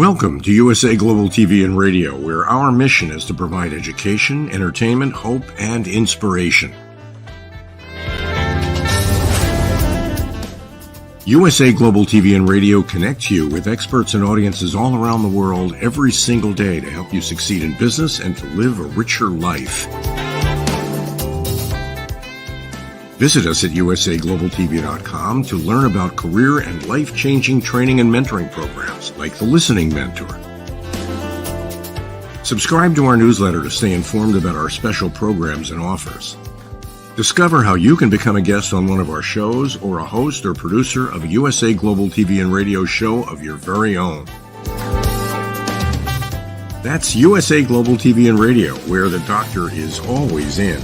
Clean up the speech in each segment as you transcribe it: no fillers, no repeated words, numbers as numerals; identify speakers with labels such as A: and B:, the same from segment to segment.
A: Welcome to USA Global TV and Radio, where our mission is to provide education, entertainment, hope, and inspiration. USA Global TV and Radio connects you with experts and audiences all around the world every single day to help you succeed in business and to live a richer life. Visit us at usaglobaltv.com to learn about career and life-changing training and mentoring programs like the Listening Mentor. Subscribe to our newsletter to stay informed about our special programs and offers. Discover how you can become a guest on one of our shows or a host or producer of a USA Global TV and Radio show of your very own. That's USA Global TV and Radio, where the doctor is always in.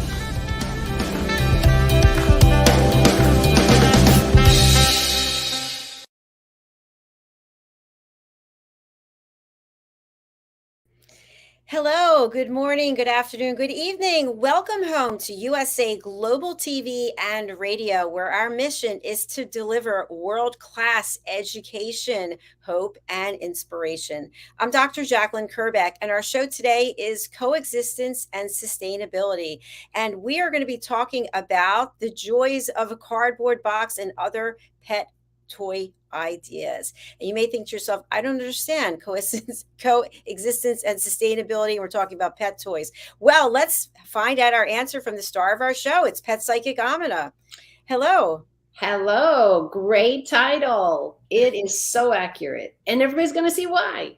B: Hello, good morning, good afternoon, good evening. Welcome home to USA Global TV and Radio, where our mission is to deliver world-class education, hope, and inspiration. I'm Dr. JACALYN Kerbeck, and our show today is Coexistence and Sustainability. And we are going to be talking about the joys of a cardboard box and other pet toy ideas. And you may think to yourself, I don't understand coexistence and sustainability. We're talking about pet toys. Well, let's find out our answer from the star of our show. It's pet psychic AMINAH. Hello.
C: Hello. Great title. It is so accurate. And everybody's going to see why.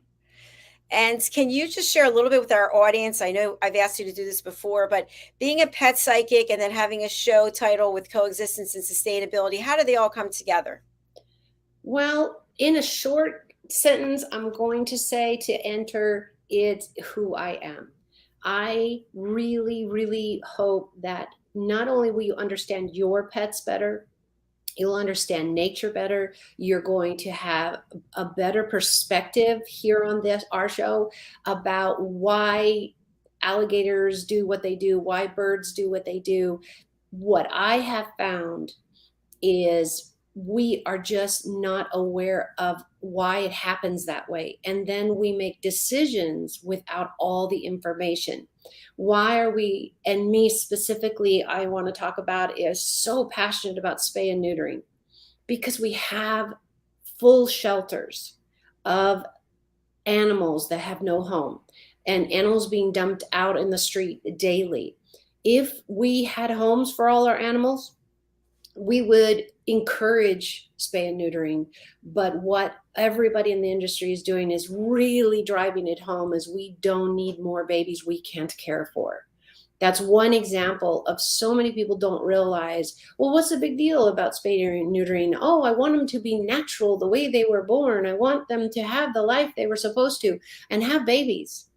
B: And can you just share a little bit with our audience? I know I've asked you to do this before, but being a pet psychic and then having a show title with coexistence and sustainability, how do they all come together?
C: Well, in a short sentence, I'm going to say to enter, it's who I am. I really, really hope that not only will you understand your pets better, you'll understand nature better. You're going to have a better perspective here on our show about why alligators do what they do, why birds do what they do. What I have found is we are just not aware of why it happens that way. And then we make decisions without all the information. Why are we, and me specifically, I want to talk about, is so passionate about spay and neutering, because we have full shelters of animals that have no home and animals being dumped out in the street daily. If we had homes for all our animals, we would encourage spay and neutering. But what everybody in the industry is doing is really driving it home as we don't need more babies we can't care for. That's one example of so many people don't realize, well, what's the big deal about spay and neutering? Oh, I want them to be natural the way they were born. I want them to have the life they were supposed to and have babies.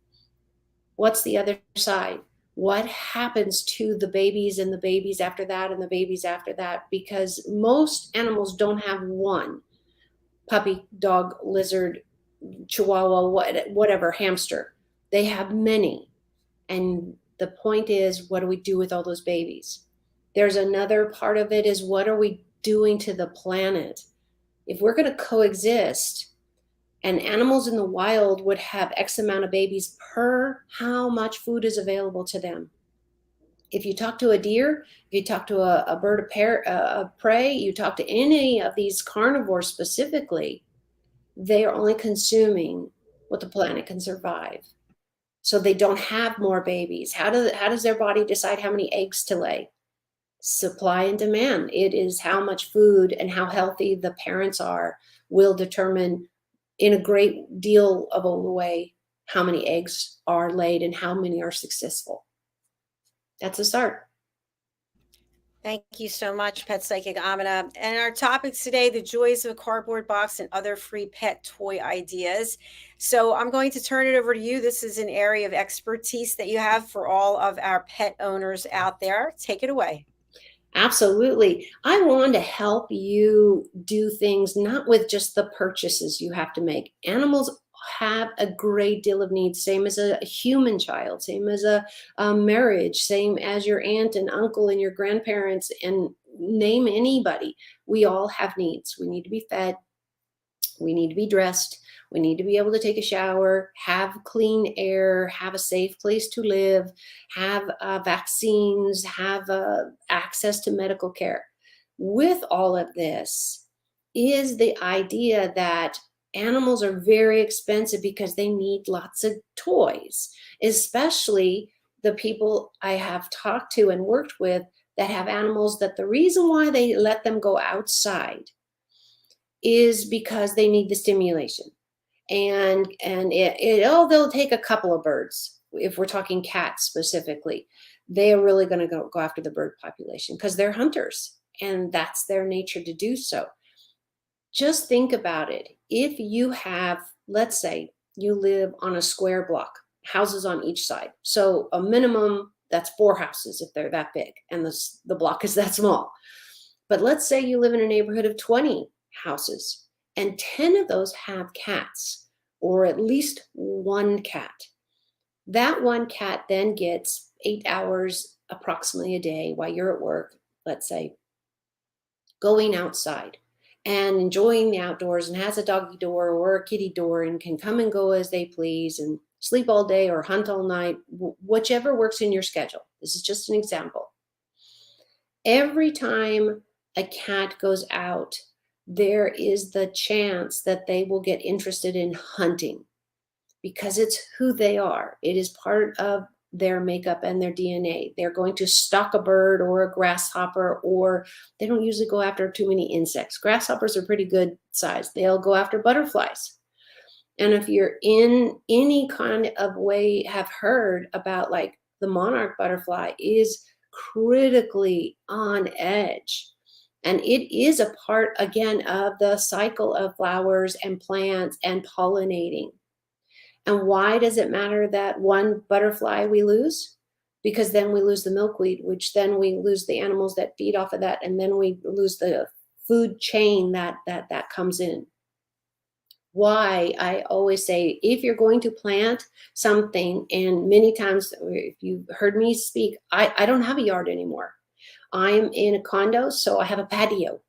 C: What's the other side? What happens to the babies and the babies after that and the babies after that? Because most animals don't have one puppy, dog, lizard, chihuahua, whatever, hamster. They have many. And the point is, what do we do with all those babies? There's another part of it is, what are we doing to the planet? If we're going to coexist, and animals in the wild would have X amount of babies per how much food is available to them. If you talk to a deer, if you talk to a bird of prey, you talk to any of these carnivores specifically, they are only consuming what the planet can survive. So they don't have more babies. How does their body decide how many eggs to lay? Supply and demand. It is how much food and how healthy the parents are will determine in a great deal of a way how many eggs are laid and how many are successful. That's a start.
B: Thank you so much, Pet Psychic AMINAH. And our topics today, the joys of a cardboard box and other free pet toy ideas. So I'm going to turn it over to you. This is an area of expertise that you have for all of our pet owners out there. Take it away.
C: Absolutely. I want to help you do things not with just the purchases you have to make. Animals have a great deal of needs, same as a human child, same as a marriage, same as your aunt and uncle and your grandparents, and name anybody. We all have needs. We need to be fed. We need to be dressed. We need to be able to take a shower, have clean air, have a safe place to live, have vaccines, have access to medical care. With all of this is the idea that animals are very expensive because they need lots of toys, especially the people I have talked to and worked with that have animals, that the reason why they let them go outside is because they need the stimulation. And they'll take a couple of birds. If we're talking cats specifically, they are really going to go after the bird population because they're hunters and that's their nature to do so. Just think about it. If you have, let's say you live on a square block, houses on each side. So a minimum, that's 4 houses if they're that big and the block is that small. But let's say you live in a neighborhood of 20 houses and 10 of those have cats, or at least one cat. That one cat then gets 8 hours approximately a day while you're at work, let's say, going outside and enjoying the outdoors, and has a doggy door or a kitty door and can come and go as they please and sleep all day or hunt all night, whichever works in your schedule. This is just an example. Every time a cat goes out, there is the chance that they will get interested in hunting because it's who they are. It is part of their makeup and their DNA. They're going to stalk a bird or a grasshopper, or they don't usually go after too many insects. Grasshoppers are pretty good size. They'll go after butterflies. And if you're in any kind of way have heard about, like, the monarch butterfly is critically on edge. And it is a part, again, of the cycle of flowers and plants and pollinating. And why does it matter that one butterfly we lose? Because then we lose the milkweed, which then we lose the animals that feed off of that, and then we lose the food chain that comes in. Why I always say, if you're going to plant something, and many times if you've heard me speak, I don't have a yard anymore. I'm in a condo, so I have a patio.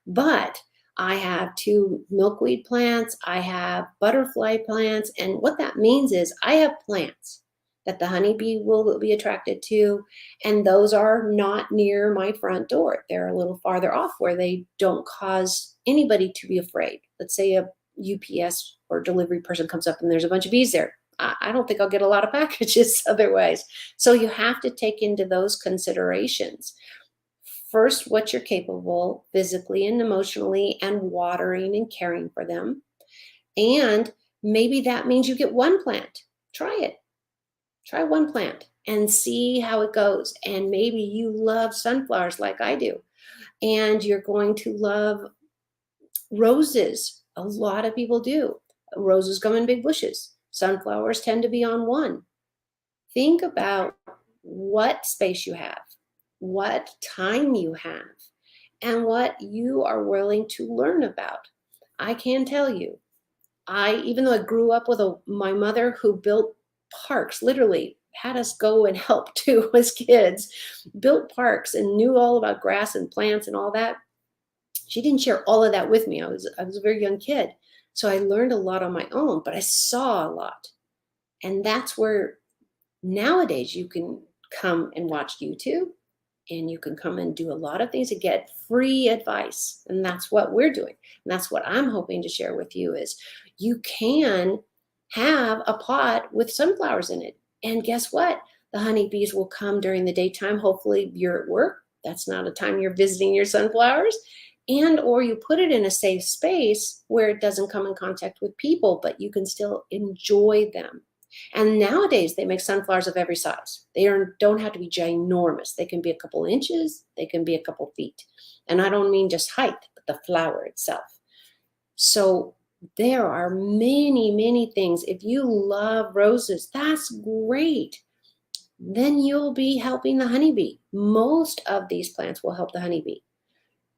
C: But I have 2 milkweed plants, I have butterfly plants, and what that means is I have plants that the honeybee will be attracted to, and those are not near my front door. They're a little farther off where they don't cause anybody to be afraid. Let's say a UPS or delivery person comes up and there's a bunch of bees there. I don't think I'll get a lot of packages otherwise. So you have to take into those considerations. First, what you're capable physically and emotionally, and watering and caring for them. And maybe that means you get one plant. Try it. Try one plant and see how it goes. And maybe you love sunflowers like I do, and you're going to love roses. A lot of people do. Roses come in big bushes. Sunflowers tend to be on one. Think about what space you have, what time you have, and what you are willing to learn about. I can tell you, even though I grew up with my mother who built parks, literally had us go and help too as kids, built parks and knew all about grass and plants and all that. She didn't share all of that with me. I was a very young kid. So I learned a lot on my own, but I saw a lot. And that's where nowadays you can come and watch YouTube, and you can come and do a lot of things to get free advice. And that's what we're doing. And that's what I'm hoping to share with you is you can have a pot with sunflowers in it. And guess what? The honeybees will come during the daytime. Hopefully you're at work. That's not a time you're visiting your sunflowers. Or you put it in a safe space where it doesn't come in contact with people, but you can still enjoy them. And nowadays they make sunflowers of every size. They don't have to be ginormous. They can be a couple inches. They can be a couple feet. And I don't mean just height, but the flower itself. So there are many, many things. If you love roses, that's great. Then you'll be helping the honeybee. Most of these plants will help the honeybee.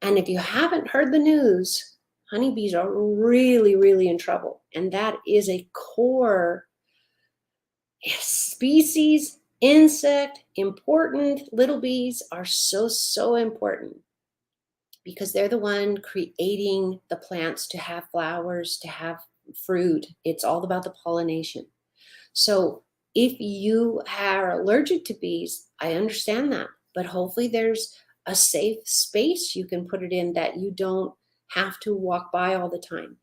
C: And if you haven't heard the news, honeybees are really, really in trouble. And that is a core species, insect, important. Little bees are so, so important. because they're the one creating the plants to have flowers, to have fruit. It's all about the pollination. So if you are allergic to bees, I understand that, but hopefully there's a safe space you can put it in that you don't have to walk by all the time.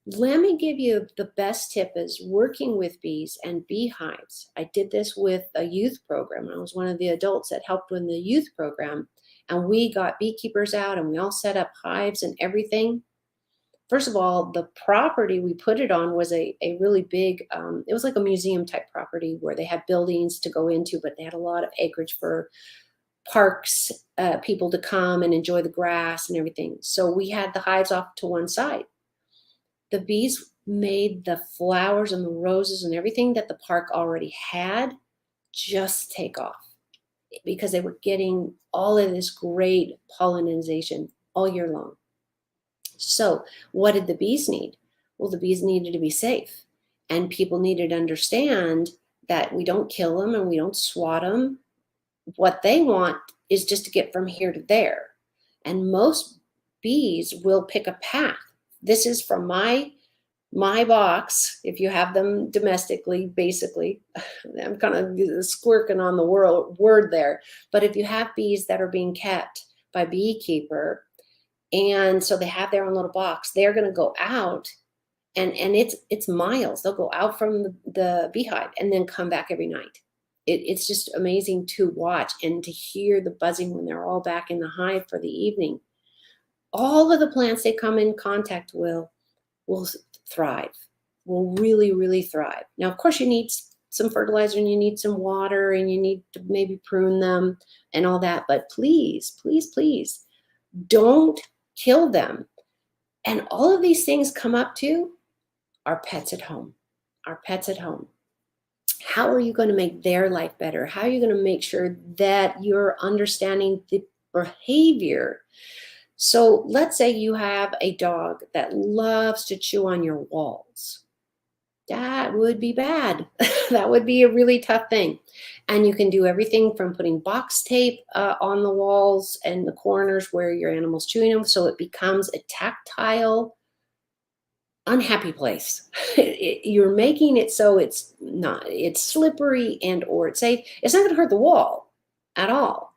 C: Let me give you the best tip is working with bees and beehives. I did this with a youth program. I was one of the adults that helped in the youth program, and we got beekeepers out and we all set up hives and everything. First of all, the property we put it on was a really big, it was like a museum type property where they had buildings to go into, but they had a lot of acreage for parks, people to come and enjoy the grass and everything. So we had the hives off to one side. The bees made the flowers and the roses and everything that the park already had just take off because they were getting all of this great pollination all year long. So what did the bees need? Well, the bees needed to be safe, and people needed to understand that we don't kill them and we don't swat them. What they want is just to get from here to there. And most bees will pick a path. This is from my box. If you have them domestically, basically, I'm kind of squirking on the word there. But if you have bees that are being kept by beekeeper, and so they have their own little box, they're going to go out, and it's miles. They'll go out from the beehive and then come back every night. It's just amazing to watch and to hear the buzzing when they're all back in the hive for the evening. All of the plants they come in contact will thrive, will really, really thrive. Now, of course, you need some fertilizer and you need some water and you need to maybe prune them and all that. But please, please, please don't kill them. And all of these things come up to our pets at home, our pets at home. How are you going to make their life better? How are you going to make sure that you're understanding the behavior? So let's say you have a dog that loves to chew on your walls. That would be bad. That would be a really tough thing. And you can do everything from putting box tape on the walls and the corners where your animal's chewing them, so it becomes a tactile, unhappy place. You're making it so it's slippery and or it's safe. It's not going to hurt the wall at all.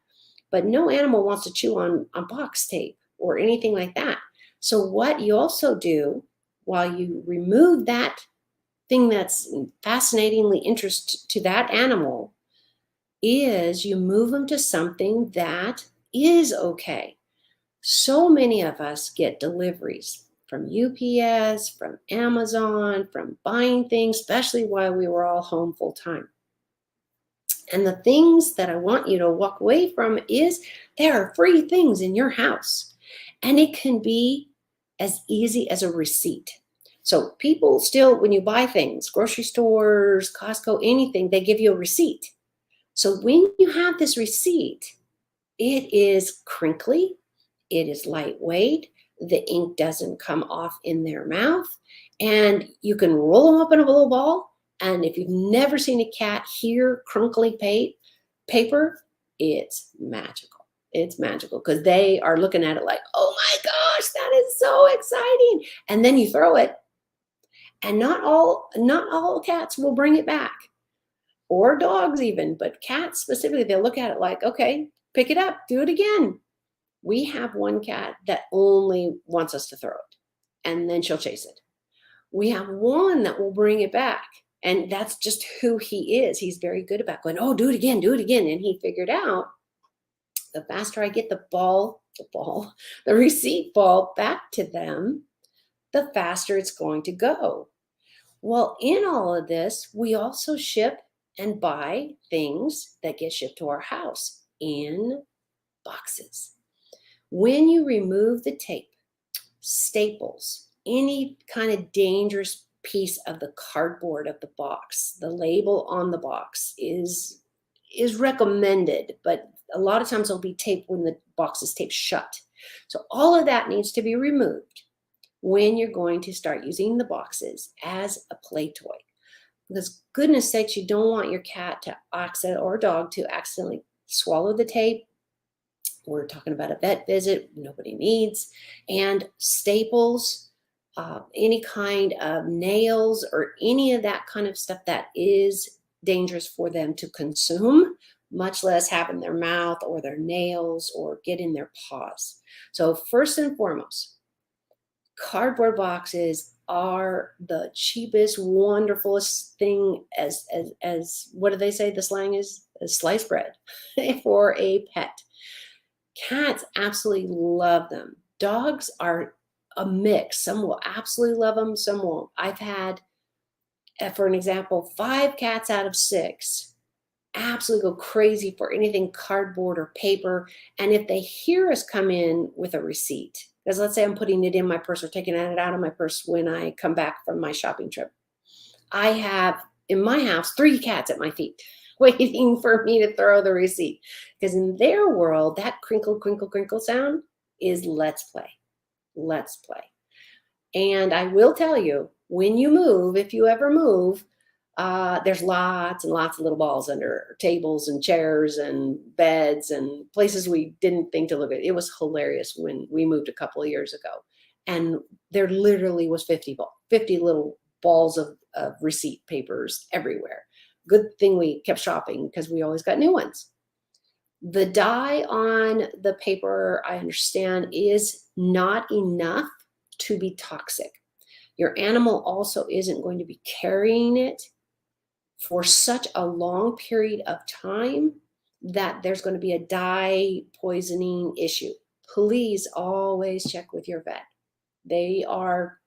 C: But no animal wants to chew on box tape or anything like that. So what you also do while you remove that thing that's fascinatingly interesting to that animal is you move them to something that is okay. So many of us get deliveries from UPS, from Amazon, from buying things, especially while we were all home full time. And the things that I want you to walk away from is there are free things in your house. And it can be as easy as a receipt. So people still, when you buy things, grocery stores, Costco, anything, they give you a receipt. So when you have this receipt, it is crinkly, it is lightweight, the ink doesn't come off in their mouth, and you can roll them up in a little ball. And if you've never seen a cat hear crinkly paper, it's magical. It's magical because they are looking at it like, oh my gosh, that is so exciting. And then you throw it, and not all cats will bring it back, or dogs even, but cats specifically, they'll look at it like, okay, pick it up, do it again. We have one cat that only wants us to throw it, and then she'll chase it. We have one that will bring it back, and that's just who he is. He's very good about going, oh, do it again. And he figured out the faster I get the receipt ball back to them, the faster it's going to go. Well, in all of this, we also ship and buy things that get shipped to our house in boxes. When you remove the tape, staples, any kind of dangerous piece of the cardboard of the box, the label on the box is recommended, but a lot of times it'll be taped when the box is taped shut. So all of that needs to be removed when you're going to start using the boxes as a play toy. Because goodness sakes, you don't want your cat to or dog to accidentally swallow the tape We're talking about a vet visit nobody needs, and staples, any kind of nails or any of that kind of stuff that is dangerous for them to consume, much less have in their mouth or their nails or get in their paws. So first and foremost, cardboard boxes are the cheapest, wonderfulest thing as what do they say the slang is? As sliced bread for a pet. Cats absolutely love them. Dogs are a mix. Some will absolutely love them, some won't. I've had, for an example, 5 cats out of 6 absolutely go crazy for anything cardboard or paper. And if they hear us come in with a receipt, because let's say I'm putting it in my purse or taking it out of my purse when I come back from my shopping trip, I have in my house 3 cats at my feet waiting for me to throw the receipt. Because in their world, that crinkle, crinkle, crinkle sound is let's play. Let's play. And I will tell you, when you move, if you ever move, there's lots and lots of little balls under tables and chairs and beds and places we didn't think to look at. It was hilarious when we moved a couple of years ago. And there literally was 50 little balls of receipt papers everywhere. Good thing we kept shopping because we always got new ones. The dye on the paper, I understand, is not enough to be toxic. Your animal also isn't going to be carrying it for such a long period of time that there's going to be a dye poisoning issue. Please always check with your vet. They are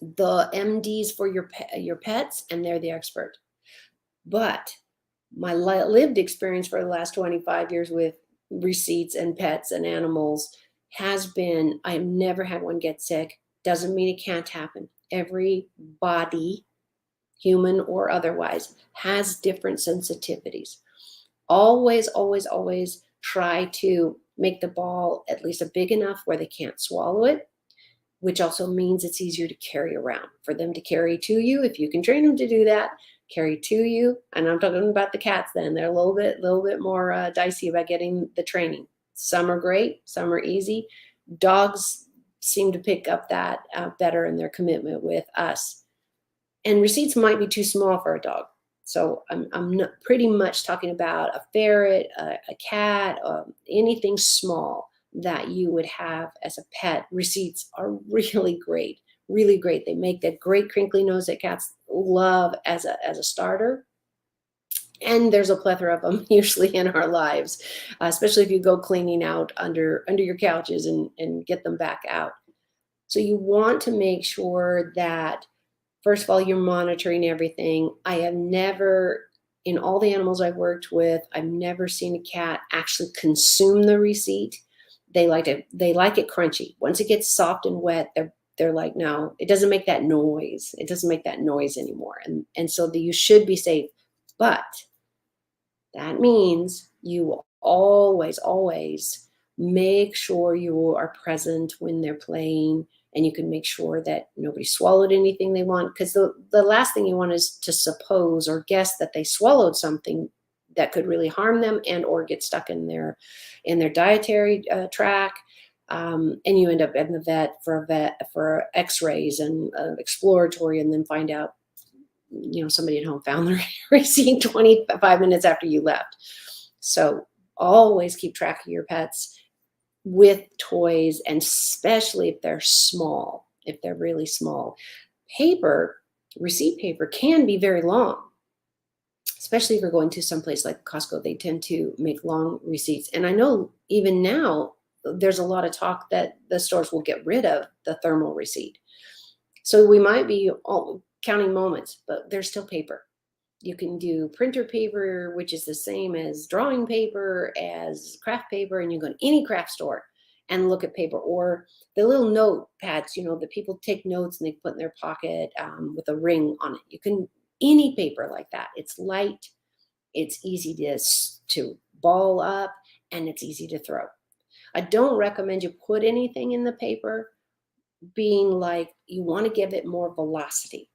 C: the MDs for your pets, and they're the expert. But my lived experience for the last 25 years with receipts and pets and animals has been, I've never had one get sick. Doesn't mean it can't happen. Every body, human or otherwise, has different sensitivities. Always, always, always try to make the ball at least big enough where they can't swallow it, which also means it's easier to carry around. For them to carry to you, if you can train them to do that, carry to you. And I'm talking about the cats then. They're a little bit more dicey about getting the training. Some are great, some are easy. Dogs seem to pick up that better in their commitment with us. And receipts might be too small for a dog. So I'm not pretty much talking about a ferret, a cat, anything small that you would have as a pet. Receipts are really great, really great. They make that great crinkly nose that cats love as a starter. And there's a plethora of them usually in our lives, especially if you go cleaning out under your couches and get them back out. So you want to make sure that, first of all, you're monitoring everything. I have never, in all the animals I've worked with, I've never seen a cat actually consume the receipt. They like it crunchy. Once it gets soft and wet, they're like, no, it doesn't make that noise. It doesn't make that noise anymore. And so you should be safe. But that means you will always, always make sure you are present when they're playing, and you can make sure that nobody swallowed anything they want. Because the last thing you want is to suppose or guess that they swallowed something that could really harm them and or get stuck in their dietary tract. And you end up in the vet for x-rays and exploratory, and then find out, somebody at home found the receipt 25 minutes after you left. So always keep track of your pets with toys, and especially if they're small, if they're really small. Receipt paper can be very long, especially if you're going to someplace like Costco. They tend to make long receipts. And I know even now there's a lot of talk that the stores will get rid of the thermal receipt. So we might be counting moments, but there's still paper. You can do printer paper, which is the same as drawing paper, as craft paper, and you go to any craft store and look at paper, or the little notepads, that people take notes and they put in their pocket with a ring on it. You can, any paper like that. It's light, it's easy to ball up, and it's easy to throw. I don't recommend you put anything in the paper, being like you want to give it more velocity.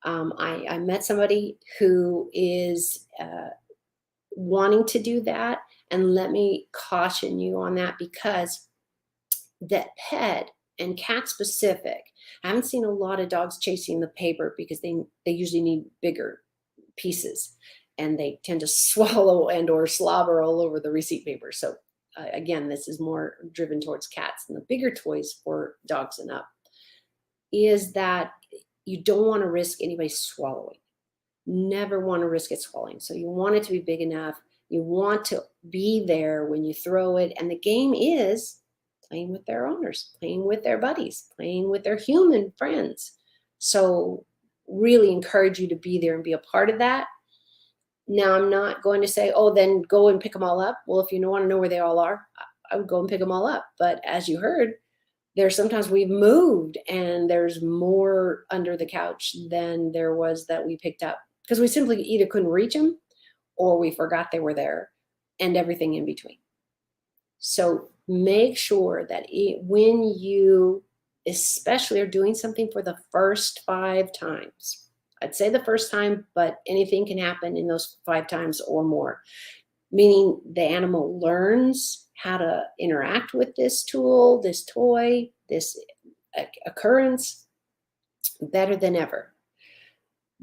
C: I met somebody who is wanting to do that. And let me caution you on that, because that pet and cat specific, I haven't seen a lot of dogs chasing the paper because they usually need bigger pieces, and they tend to swallow and or slobber all over the receipt paper. So again, this is more driven towards cats, and the bigger toys for dogs and up is that you don't want to risk anybody swallowing. Never want to risk it swallowing. So you want it to be big enough. You want to be there when you throw it. And the game is playing with their owners, playing with their buddies, playing with their human friends. So really encourage you to be there and be a part of that. Now, I'm not going to say, oh, then go and pick them all up. Well, if you want to know where they all are, I would go and pick them all up. But as you heard, there's sometimes we've moved and there's more under the couch than there was that we picked up, because we simply either couldn't reach them or we forgot they were there, and everything in between. So make sure that when you especially are doing something for the first 5 times, I'd say the first time, but anything can happen in those 5 times or more, meaning the animal learns how to interact with this tool, this toy, this occurrence better than ever.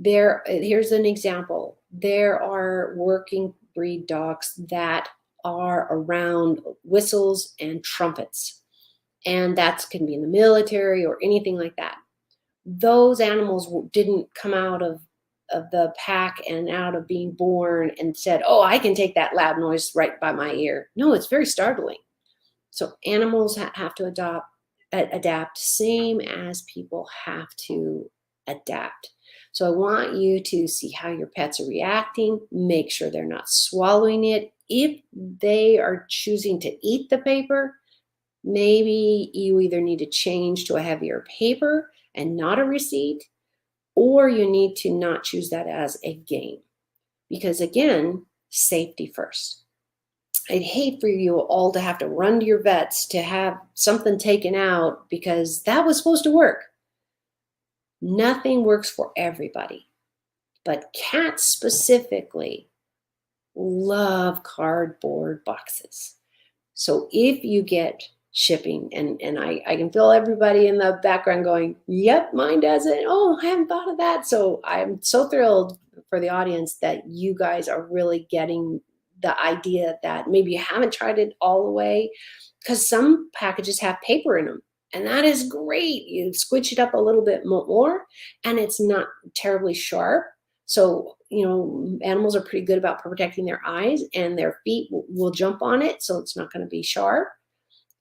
C: Here's an example. There are working breed dogs that are around whistles and trumpets, and that can be in the military or anything like that. Those animals didn't come out of the pack and out of being born and said, oh, I can take that loud noise right by my ear. No, it's very startling. So animals have to adapt, same as people have to adapt. So I want you to see how your pets are reacting. Make sure they're not swallowing it. If they are choosing to eat the paper, maybe you either need to change to a heavier paper and not a receipt, or you need to not choose that as a game. Because again, safety first. I'd hate for you all to have to run to your vets to have something taken out because that was supposed to work. Nothing works for everybody, but cats specifically love cardboard boxes. So if you get shipping, and I can feel everybody in the background going, yep, mine does it. Oh, I haven't thought of that. So I'm so thrilled for the audience that you guys are really getting the idea that maybe you haven't tried it all the way, because some packages have paper in them. And that is great. You squidge it up a little bit more and it's not terribly sharp. So, animals are pretty good about protecting their eyes, and their feet will jump on it. So it's not going to be sharp.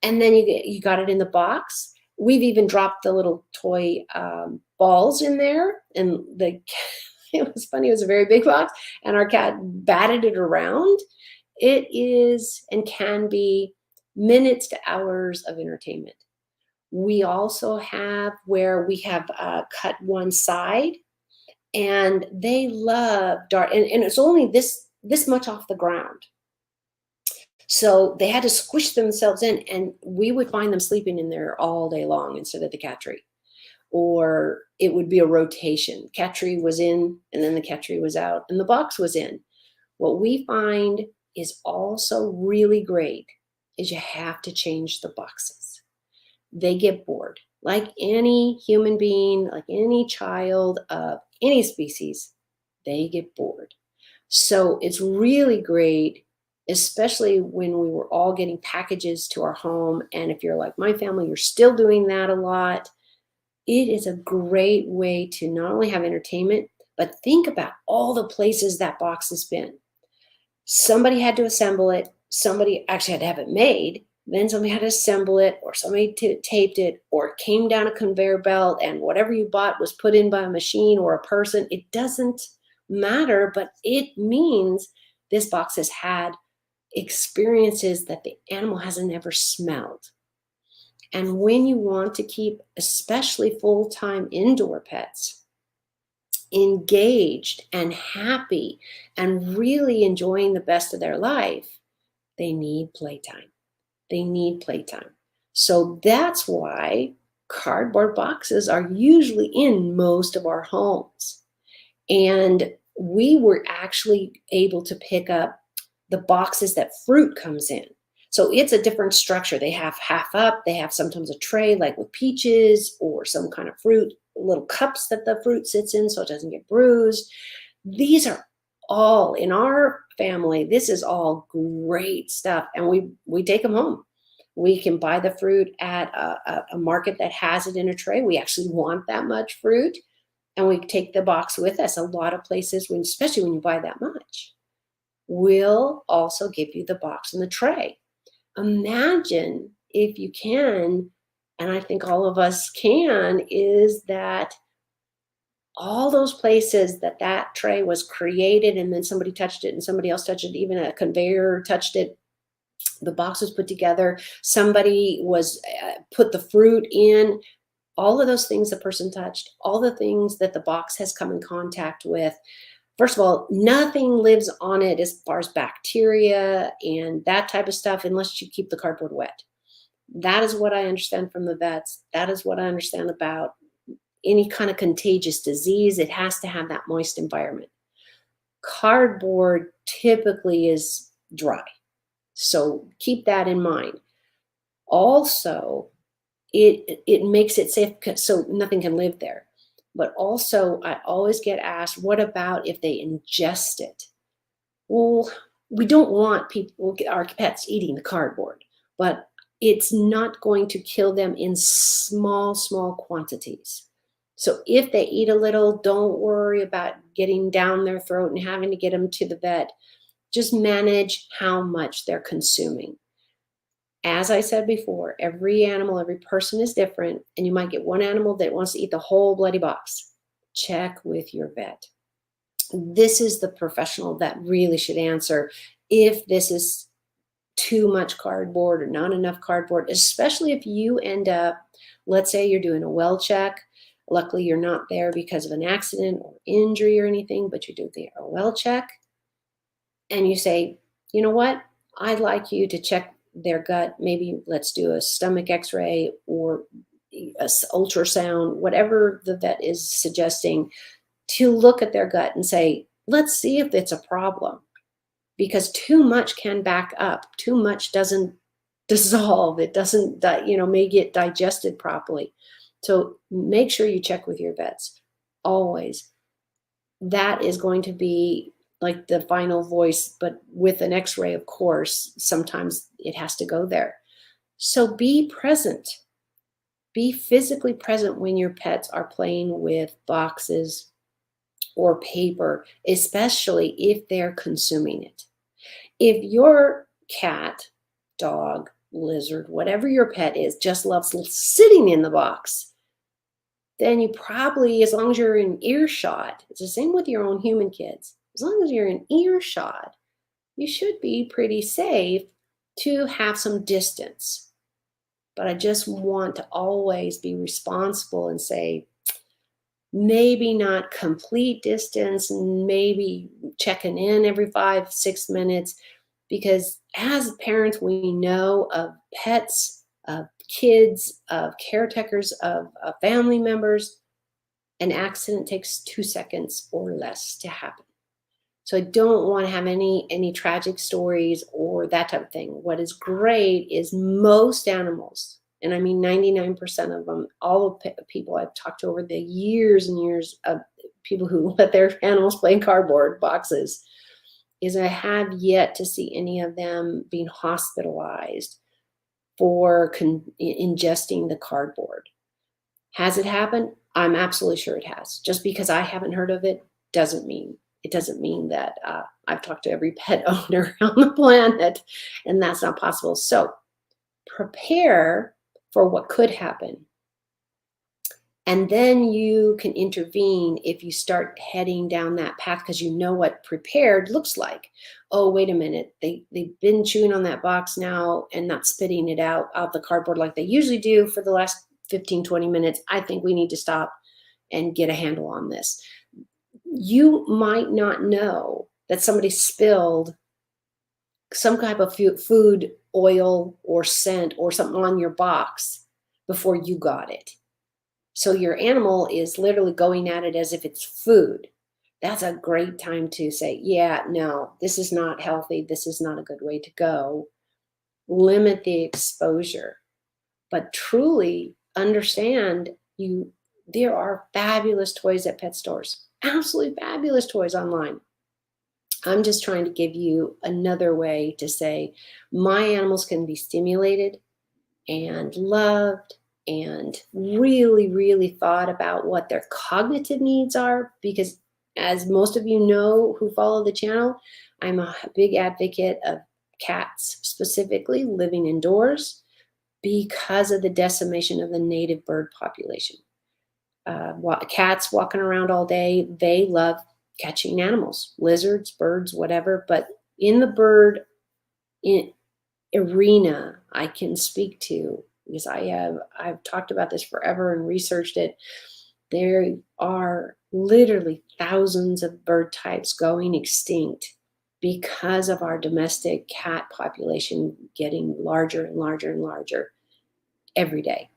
C: And then you got it in the box. We've even dropped the little toy balls in there. And it was funny. It was a very big box, and our cat batted it around. It is and can be minutes to hours of entertainment. We also have where we have cut one side, and they love dart, and it's only this much off the ground. So they had to squish themselves in, and we would find them sleeping in there all day long instead of the cat tree. Or it would be a rotation. Cat tree was in, and then the cat tree was out, and the box was in. What we find is also really great is you have to change the boxes. They get bored. Like any human being, like any child of any species, they get bored. So it's really great, especially when we were all getting packages to our home. And if you're like my family, you're still doing that a lot. It is a great way to not only have entertainment, but think about all the places that box has been. Somebody had to assemble it. Somebody actually had to have it made. Then somebody had to assemble it, or somebody taped it, or it came down a conveyor belt, and whatever you bought was put in by a machine or a person. It doesn't matter, but it means this box has had experiences that the animal hasn't ever smelled. And when you want to keep, especially full-time indoor pets, engaged and happy and really enjoying the best of their life, they need playtime. They need playtime. So that's why cardboard boxes are usually in most of our homes. And we were actually able to pick up the boxes that fruit comes in. So it's a different structure. They have half up. They have sometimes a tray like with peaches or some kind of fruit, little cups that the fruit sits in so it doesn't get bruised. These are all in our family. This is all great stuff. And we take them home. We can buy the fruit at a market that has it in a tray. We actually want that much fruit. And we take the box with us. A lot of places, especially when you buy that much, will also give you the box and the tray. Imagine if you can, and I think all of us can, is that all those places that tray was created and then somebody touched it and somebody else touched it, even a conveyor touched it, the box was put together, somebody was put the fruit in, all of those things the person touched, all the things that the box has come in contact with. First of all, nothing lives on it as far as bacteria and that type of stuff unless you keep the cardboard wet. That is what I understand from the vets. That is what I understand about any kind of contagious disease. It has to have that moist environment. Cardboard typically is dry. So keep that in mind. Also, it makes it safe so nothing can live there. But also, I always get asked, what about if they ingest it? Well, we don't want our pets eating the cardboard, but it's not going to kill them in small quantities. So if they eat a little, don't worry about getting down their throat and having to get them to the vet. Just manage how much they're consuming. As I said before, every animal, every person is different, and you might get one animal that wants to eat the whole bloody box. Check with your vet. This is the professional that really should answer if this is too much cardboard or not enough cardboard, especially if you end up, let's say you're doing a well check. Luckily, you're not there because of an accident or injury or anything, but you do a well check. And you say, you know what? I'd like you to check their gut. Maybe let's do a stomach x-ray or a ultrasound, whatever the vet is suggesting, to look at their gut and say, let's see if it's a problem. Because too much can back up. Too much doesn't dissolve. It doesn't, may get digested properly. So make sure you check with your vets always. That is going to be like the final voice, but with an x-ray, of course, sometimes it has to go there. So be present. Be physically present when your pets are playing with boxes or paper, especially if they're consuming it. If your cat, dog, lizard, whatever your pet is, just loves sitting in the box, then you probably, as long as you're in earshot, it's the same with your own human kids. As long as you're in earshot, you should be pretty safe to have some distance. But I just want to always be responsible and say, maybe not complete distance, maybe checking in every 5-6 minutes, because as parents, we know of pets, of kids, of caretakers, of family members, an accident takes 2 seconds or less to happen. So I don't want to have any tragic stories or that type of thing. What is great is most animals, and I mean 99% of them, all the people I've talked to over the years and years of people who let their animals play in cardboard boxes, is I have yet to see any of them being hospitalized for ingesting the cardboard. Has it happened? I'm absolutely sure it has. Just because I haven't heard of it doesn't mean that I've talked to every pet owner on the planet, and that's not possible. So prepare for what could happen. And then you can intervene if you start heading down that path because you know what prepared looks like. Oh, wait a minute. They've been chewing on that box now and not spitting it out the cardboard like they usually do for the last 15, 20 minutes. I think we need to stop and get a handle on this. You might not know that somebody spilled some type of food, oil, or scent or something on your box before you got it. So your animal is literally going at it as if it's food. that's a great time to say, yeah, no, this is not healthy. This is not a good way to go. Limit the exposure, but truly understand there are fabulous toys at pet stores, absolutely fabulous toys online. I'm just trying to give you another way to say my animals can be stimulated and loved and really, really thought about what their cognitive needs are. Because as most of you know who follow the channel, I'm a big advocate of cats specifically living indoors because of the decimation of the native bird population. Cats walking around all day, they love catching animals, lizards, birds, whatever. But in the bird arena, I can speak to, because I've talked about this forever and researched it. There are literally thousands of bird types going extinct because of our domestic cat population getting larger and larger and larger every day.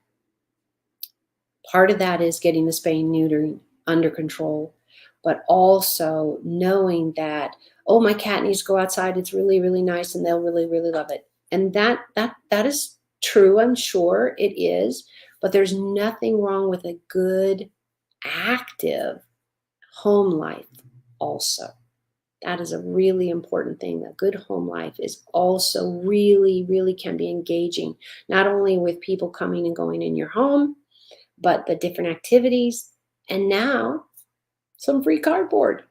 C: Part of that is getting the spay and neutering under control, but also knowing that, oh, my cat needs to go outside. It's really, really nice, and they'll really, really love it. And that is true. I'm sure it is, but there's nothing wrong with a good, active home life also. That is a really important thing. A good home life is also really, really can be engaging, not only with people coming and going in your home, but the different activities, and now some free cardboard,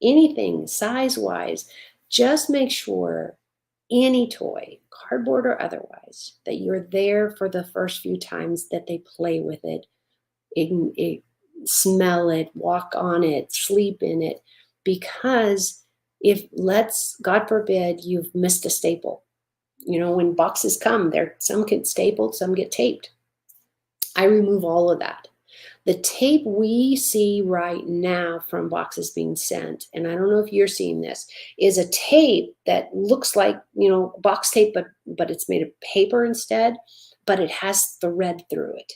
C: anything size-wise. Just make sure any toy, cardboard or otherwise, that you're there for the first few times that they play with it, smell it, walk on it, sleep in it. Because God forbid, you've missed a staple. When boxes come, some get stapled, some get taped. I remove all of that. The tape we see right now from boxes being sent, and I don't know if you're seeing this, is a tape that looks like, box tape, but it's made of paper instead, but it has thread through it.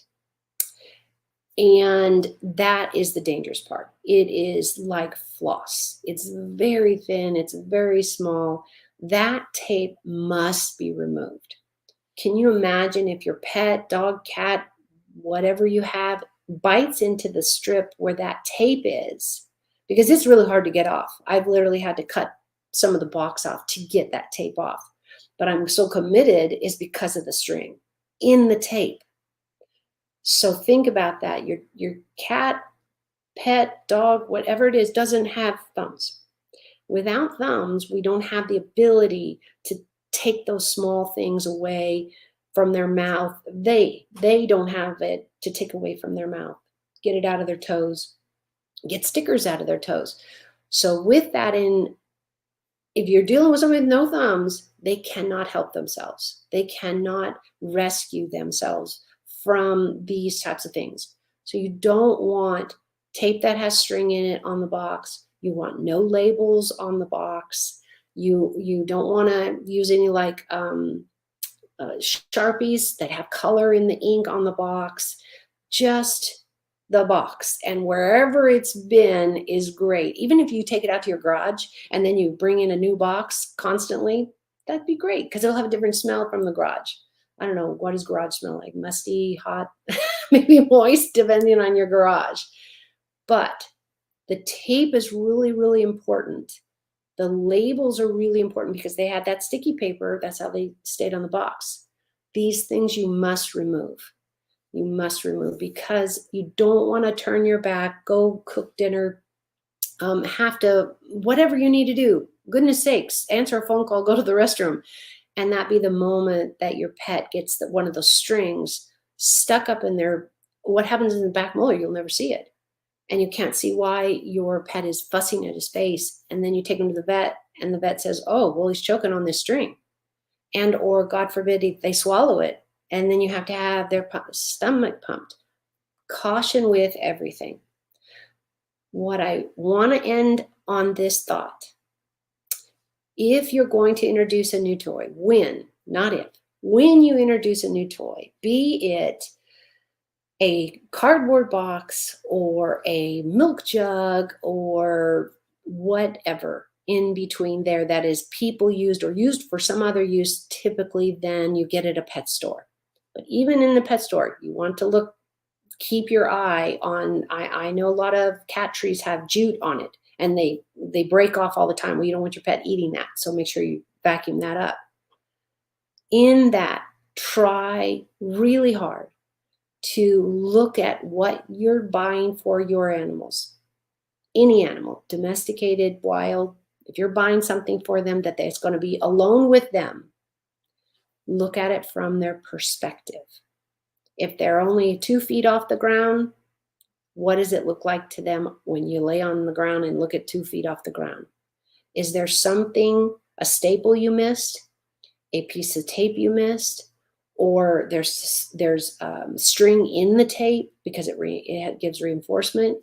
C: And that is the dangerous part. It is like floss. It's very thin. It's very small. That tape must be removed. Can you imagine if your pet, dog, cat, whatever you have, bites into the strip where that tape is? Because it's really hard to get off. I've literally had to cut some of the box off to get that tape off. But I'm so committed is because of the string in the tape. So think about that. Your cat, pet, dog, whatever it is, doesn't have thumbs. Without thumbs, we don't have the ability to take those small things away from their mouth. They don't have it to take away from their mouth, get it out of their toes, get stickers out of their toes. So with that if you're dealing with somebody with no thumbs, they cannot help themselves. They cannot rescue themselves from these types of things. So you don't want tape that has string in it on the box. You want no labels on the box. You don't want to use any like Sharpies that have color in the ink on the box. Just the box, and wherever it's been is great. Even if you take it out to your garage and then you bring in a new box constantly, that'd be great because it'll have a different smell from the garage. I don't know, what does garage smell like? Musty, hot, maybe moist, depending on your garage. But the tape is really, really important. The labels are really important because they had that sticky paper. That's how they stayed on the box. These things you must remove. You must remove because you don't want to turn your back, go cook dinner, have to, whatever you need to do, goodness sakes, answer a phone call, go to the restroom. And that be the moment that your pet gets one of those strings stuck up in there. What happens in the back molar, you'll never see it. And you can't see why your pet is fussing at his face. And then you take him to the vet and the vet says, oh, well, he's choking on this string. And, or God forbid, they swallow it. And then you have to have their stomach pumped. Caution with everything. What I want to end on this thought. If you're going to introduce a new toy, when, not if, when you introduce a new toy, be it a cardboard box or a milk jug or whatever in between there that is people used or used for some other use, typically then you get at a pet store. But even in the pet store, you want to keep your eye on, I know a lot of cat trees have jute on it and they break off all the time. Well, you don't want your pet eating that. So make sure you vacuum that up. In that, try really hard to look at what you're buying for your animals. Any animal, domesticated, wild, if you're buying something for them that it's going to be alone with them, look at it from their perspective. If they're only 2 feet off the ground, what does it look like to them when you lay on the ground and look at 2 feet off the ground? Is there something, a staple you missed, a piece of tape you missed, or there's string in the tape because it gives reinforcement?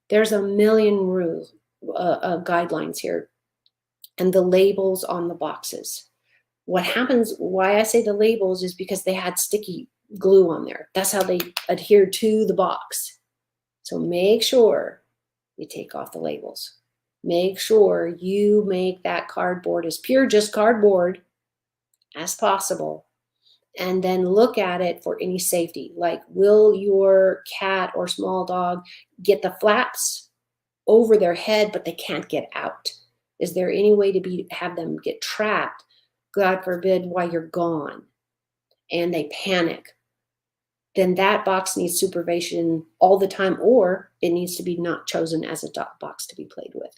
C: There's a million rules, guidelines here, and the labels on the boxes. What happens, why I say the labels is because they had sticky glue on there. That's how they adhered to the box. So make sure you take off the labels. Make sure you make that cardboard as pure, just cardboard, as possible. And then look at it for any safety. Like, will your cat or small dog get the flaps over their head, but they can't get out? Is there any way to have them get trapped, God forbid, while you're gone, and they panic? Then that box needs supervision all the time, or it needs to be not chosen as a box to be played with.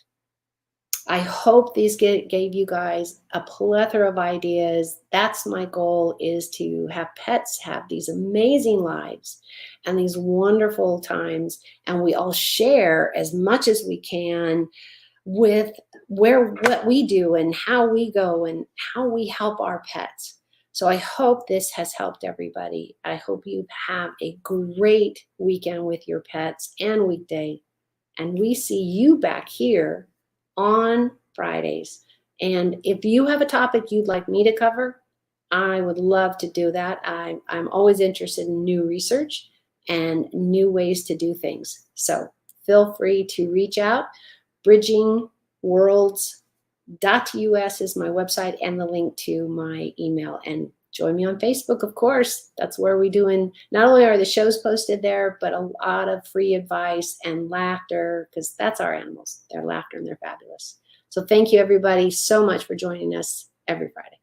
C: I hope these gave you guys a plethora of ideas. That's my goal, is to have pets have these amazing lives and these wonderful times, and we all share as much as we can with what we do and how we go and how we help our pets. So I hope this has helped everybody. I hope you have a great weekend with your pets and weekday. And we see you back here on Fridays. And if you have a topic you'd like me to cover, I would love to do that. I'm always interested in new research and new ways to do things. So feel free to reach out. bridgingworlds.us is my website and the link to my email. And join me on Facebook, of course. That's where we're doing, not only are the shows posted there, but a lot of free advice and laughter, because that's our animals. They're laughter and they're fabulous. So thank you, everybody, so much for joining us every Friday.